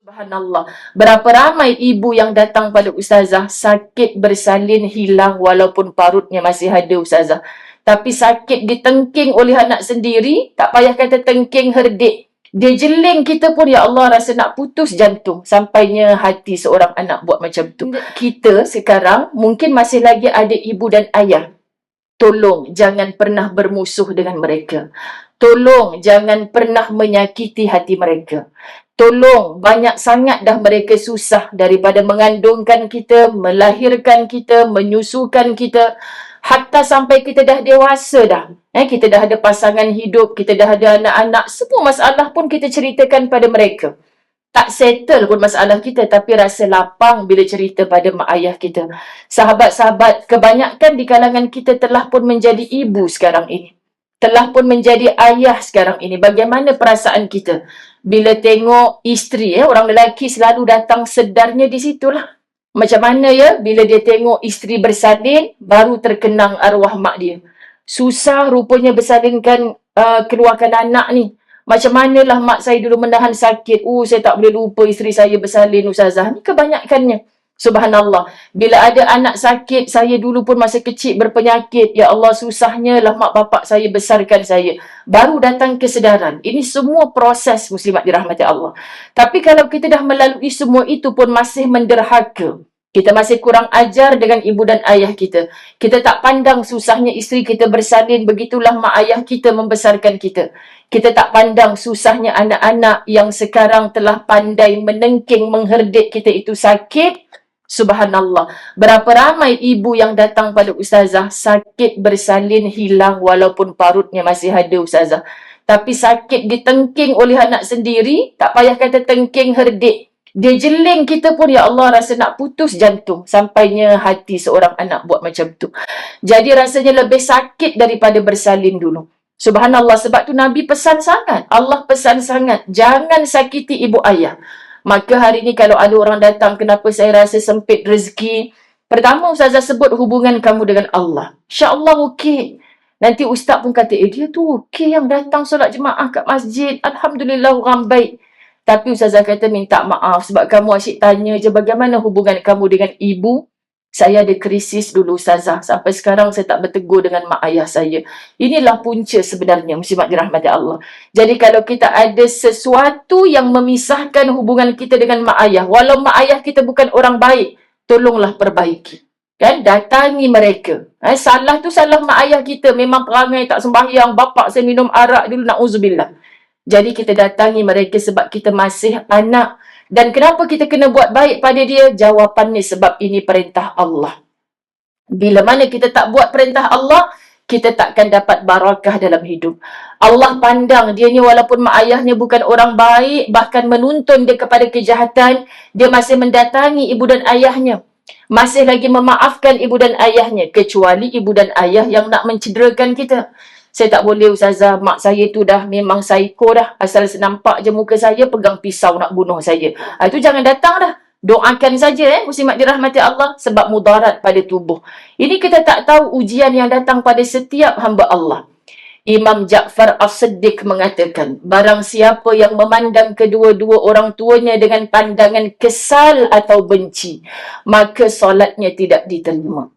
Subhanallah. Berapa ramai ibu yang datang pada ustazah sakit bersalin hilang walaupun parutnya masih ada ustazah. Tapi sakit ditengking oleh anak sendiri, tak payah kata tengking herdik. Dia jeling kita pun, ya Allah, rasa nak putus jantung. Sampainya hati seorang anak buat macam tu. Kita sekarang mungkin masih lagi ada ibu dan ayah. Tolong jangan pernah bermusuh dengan mereka. Tolong jangan pernah menyakiti hati mereka. Tolong, banyak sangat dah mereka susah daripada mengandungkan kita, melahirkan kita, menyusukan kita. Hatta sampai kita dah dewasa dah. Kita dah ada pasangan hidup, kita dah ada anak-anak. Semua masalah pun kita ceritakan pada mereka. Tak settle pun masalah kita, tapi rasa lapang bila cerita pada mak ayah kita. Sahabat-sahabat, kebanyakan di kalangan kita telah pun menjadi ibu sekarang ini. Telah pun menjadi ayah sekarang ini. Bagaimana perasaan kita bila tengok isteri, orang lelaki selalu datang sedarnya di situlah. Macam mana ya bila dia tengok isteri bersalin, baru terkenang arwah mak dia. Susah rupanya bersalinkan keluarkan anak ni. Macam manalah mak saya dulu menahan sakit. Saya tak boleh lupa isteri saya bersalin, ustazah. Ni kebanyakannya. Subhanallah. Bila ada anak sakit, saya dulu pun masa kecil berpenyakit. Ya Allah, susahnya lah mak bapak saya besarkan saya. Baru datang kesedaran. Ini semua proses muslimat dirahmati Allah. Tapi kalau kita dah melalui semua itu pun masih menderhaka. Kita masih kurang ajar dengan ibu dan ayah kita. Kita tak pandang susahnya isteri kita bersalin. Begitulah mak ayah kita membesarkan kita. Kita tak pandang susahnya anak-anak yang sekarang telah pandai menengking, mengherdik kita itu sakit. Subhanallah. Berapa ramai ibu yang datang pada ustazah sakit bersalin hilang walaupun parutnya masih ada ustazah. Tapi sakit ditengking oleh anak sendiri, tak payah kata tengking herdik. Dia jeling kita pun, ya Allah, rasa nak putus jantung. Sampainya hati seorang anak buat macam tu. Jadi rasanya lebih sakit daripada bersalin dulu. Subhanallah, sebab tu Nabi pesan sangat. Allah pesan sangat. Jangan sakiti ibu ayah. Maka hari ni kalau ada orang datang, kenapa saya rasa sempit rezeki? Pertama, ustazah sebut hubungan kamu dengan Allah. InsyaAllah okey. Nanti ustaz pun kata, dia tu okey yang datang solat jemaah kat masjid. Alhamdulillah, orang baik. Tapi ustazah kata minta maaf sebab kamu asyik tanya je bagaimana hubungan kamu dengan ibu. Saya ada krisis dulu ustazah. Sampai sekarang saya tak bertegur dengan mak ayah saya. Inilah punca sebenarnya muslimat dirahmati Allah. Jadi kalau kita ada sesuatu yang memisahkan hubungan kita dengan mak ayah, walau mak ayah kita bukan orang baik, tolonglah perbaiki. Kan? Datangi mereka. Salah tu salah mak ayah kita. Memang perangai tak sembahyang. Bapak saya minum arak dulu, na'udzubillah. Jadi kita datangi mereka sebab kita masih anak. Dan kenapa kita kena buat baik pada dia? Jawapannya sebab ini perintah Allah. Bila mana kita tak buat perintah Allah, kita takkan dapat barakah dalam hidup. Allah pandang dia ni walaupun mak ayahnya bukan orang baik, bahkan menuntun dia kepada kejahatan, dia masih mendatangi ibu dan ayahnya. Masih lagi memaafkan ibu dan ayahnya. Kecuali ibu dan ayah yang nak mencederakan kita. Saya tak boleh ustazah, mak saya tu dah memang psycho dah. Asal nampak je muka saya, pegang pisau nak bunuh saya. Itu jangan datang dah. Doakan saja muslimat dirahmati Allah sebab mudarat pada tubuh. Ini kita tak tahu ujian yang datang pada setiap hamba Allah. Imam Ja'far As-Siddiq mengatakan, barang siapa yang memandang kedua-dua orang tuanya dengan pandangan kesal atau benci, maka solatnya tidak diterima.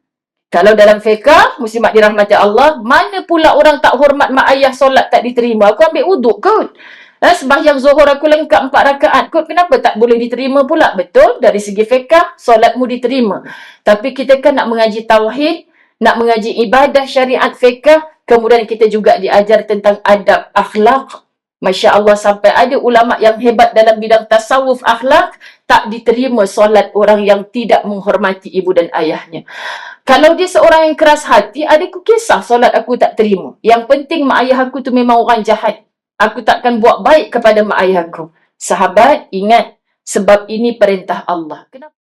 Kalau dalam fiqh, muslimat dirahmati Allah, mana pula orang tak hormat mak ayah solat tak diterima? Aku ambil wuduk kot. Sembahyang zuhur aku lengkap 4 rakaat kot. Kenapa tak boleh diterima pula? Betul, dari segi fiqh, solatmu diterima. Tapi kita kan nak mengaji tauhid, nak mengaji ibadah syariat fiqh, kemudian kita juga diajar tentang adab akhlak. Masya Allah, sampai ada ulama yang hebat dalam bidang tasawuf akhlak, tak diterima solat orang yang tidak menghormati ibu dan ayahnya. Kalau dia seorang yang keras hati, adikku kisah solat aku tak terima. Yang penting mak ayah aku tu memang orang jahat. Aku takkan buat baik kepada mak ayah aku. Sahabat, ingat, sebab ini perintah Allah. Kenapa?